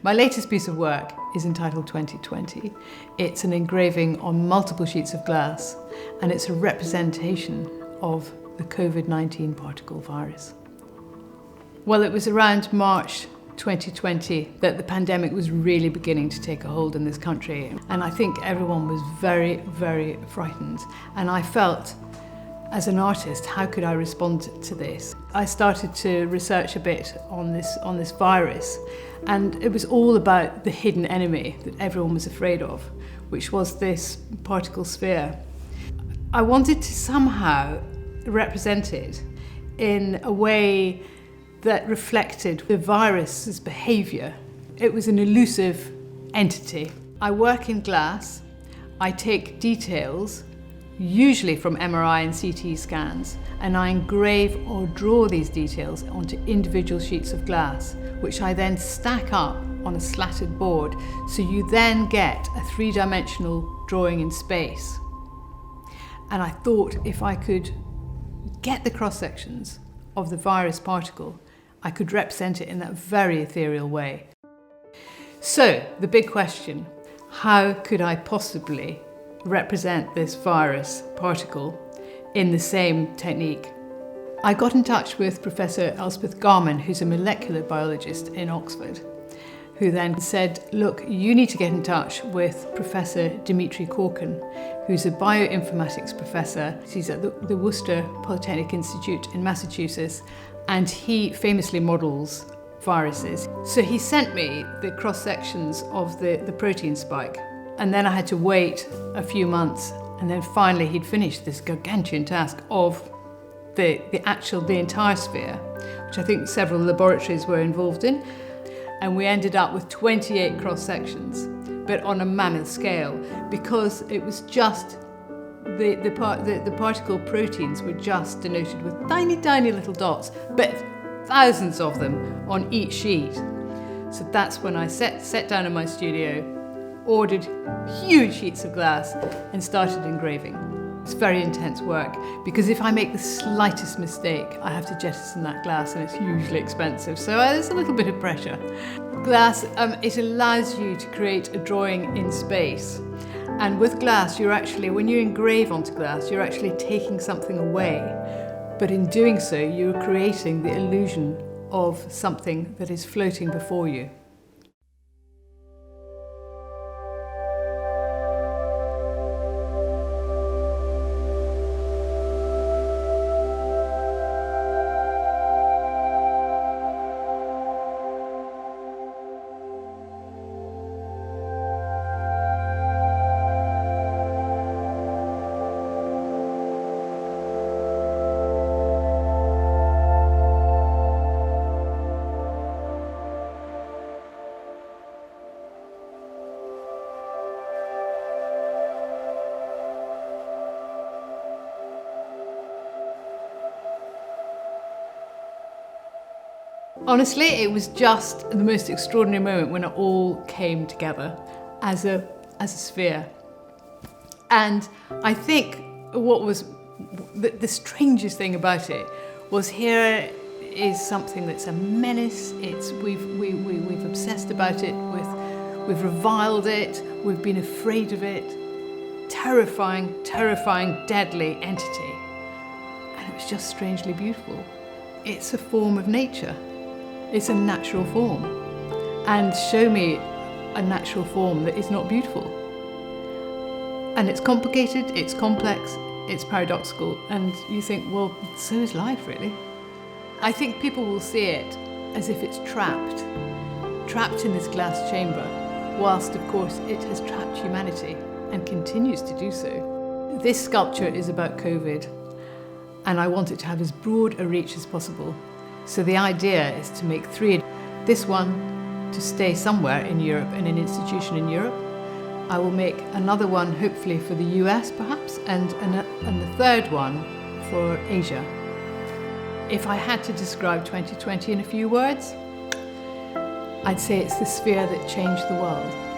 My latest piece of work is entitled 2020. It's an engraving on multiple sheets of glass, and it's a representation of the COVID-19 particle virus. Well, it was around March 2020 that the pandemic was really beginning to take a hold in this country, and I think everyone was very, very frightened. And I felt, as an artist, how could I respond to this? I started to research a bit on this virus, and it was all about the hidden enemy that everyone was afraid of, which was this particle sphere. I wanted to somehow represent it in a way that reflected the virus's behaviour. It was an elusive entity. I work in glass. I take details, usually from MRI and CT scans, and I engrave or draw these details onto individual sheets of glass, which I then stack up on a slatted board, so you then get a three-dimensional drawing in space. And I thought if I could get the cross-sections of the virus particle, I could represent it in that very ethereal way. So, the big question, how could I possibly represent this virus particle in the same technique? I got in touch with Professor Elspeth Garman, who's a molecular biologist in Oxford, who then said, look, you need to get in touch with Professor Dimitri Corkin, who's a bioinformatics professor. He's at the Worcester Polytechnic Institute in Massachusetts, and he famously models viruses. So he sent me the cross-sections of the protein spike, and then I had to wait a few months, and then finally he'd finished this gargantuan task of the entire sphere, which I think several laboratories were involved in, and we ended up with 28 cross-sections, but on a mammoth scale, because it was just the particle proteins were just denoted with tiny, tiny little dots, but thousands of them on each sheet. So that's when I sat down in my studio, ordered huge sheets of glass, and started engraving. It's very intense work, because if I make the slightest mistake, I have to jettison that glass, and it's hugely expensive, so there's a little bit of pressure. Glass, it allows you to create a drawing in space. And with glass, when you engrave onto glass, you're actually taking something away. But in doing so, you're creating the illusion of something that is floating before you. Honestly, it was just the most extraordinary moment when it all came together as a sphere. And I think what was the strangest thing about it was, here is something that's a menace. We've obsessed about it, we've reviled it, we've been afraid of it. Terrifying, terrifying, deadly entity. And it was just strangely beautiful. It's a form of nature. It's a natural form. And show me a natural form that is not beautiful. And it's complicated, it's complex, it's paradoxical, and you think, well, so is life, really. I think people will see it as if it's trapped in this glass chamber, whilst, of course, it has trapped humanity and continues to do so. This sculpture is about COVID, and I want it to have as broad a reach as possible. So the idea is to make three. This one to stay somewhere in Europe, in an institution in Europe. I will make another one, hopefully for the US perhaps, and the third one for Asia. If I had to describe 2020 in a few words, I'd say it's the sphere that changed the world.